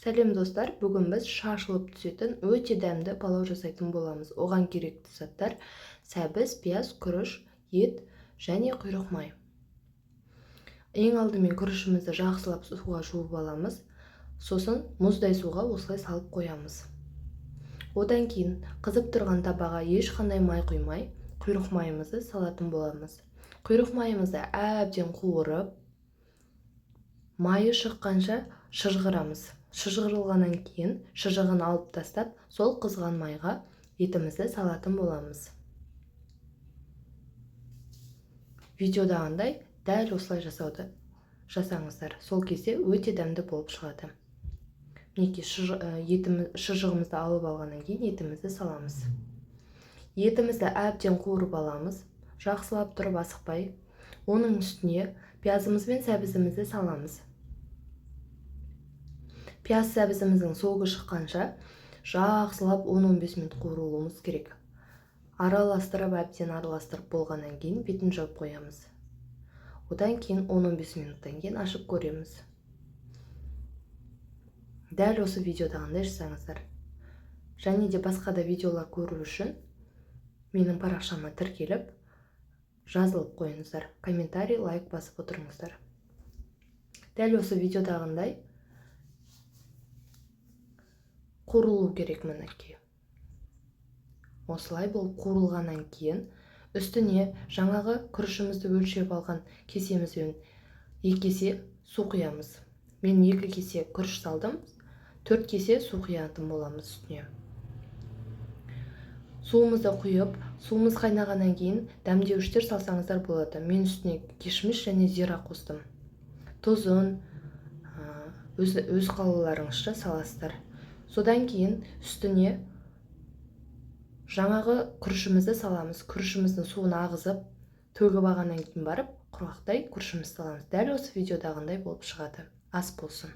Сәлем достар, бүгін біз шашылып түсетін өте дәмді палау жасайтын боламыз. Оған керекті заттар: сәбіз, пияз, күріш, ет және құйрық май. Ең алдымен күрішімізді жақсылап суға жуып аламыз. Сосын мұздай суға осылай салып қоямыз. Одан кейін қызып тұрған табаға ешқандай май құймай, құйрық майымызды салатын боламыз. Құйрық майымызды әбден қуырып, майы шыққанша шыжғырамыз. Шыжғырылғаннан кейін шыжығын алып тастап, сол қызған майға етімізді салатын боламыз. Видеодағындай дәл осылай жасауды жасаңыздар. Сол кезде өте дәмді болып шығады. Мінекей шыжығымызды алып алғаннан кейін етімізді саламыз. Етімізді әбден қуырып аламыз. Жақсылап тұрып асықпай. Оның үстіне пиязымыз бен сәбізімізді саламыз. Пияз сәбізіміздің соғы шыққанша жақсылап 10-15 минут қуырылуымыз керек. Әбден араластырып болғаннан кейін бетін жауып қоямыз. Одан кейін 10-15 минуттан кейін ашып көреміз. Дәл осы видеодағындай жасаңыздар. Және де басқа да видеолар көру үшін менің парақшама тіркеліп, жазылып қойыңыздар. Комментарий, лайк басып отырыңыздар. Дәл осы видеодағындай қуырылу керек мінекей. Осылай болып қуырылғаннан кейін үстіне жаңағы күрішімізді өлшеп алған кесемізбен 2 кесе су құямыз. Мен 2 кесе күріш салдым, 4 кесе су құятын боламыз үстіне. Суымызды құйып, суымыз қайнағаннан кейін дәмдеуіштер салсаңыздар болады. Мен үстіне кешмиш және зира қостым. Тұзын өз қалауларыңызша саласыздар. Содан кейін үстіне жаңағы күрішімізді саламыз. Күрішіміздің суын ағызып, төгіп алғаннан кейін барып, құрғақтай күрішімізді саламыз. Дәл осы видеодағындай болып шығады. Ас болсын.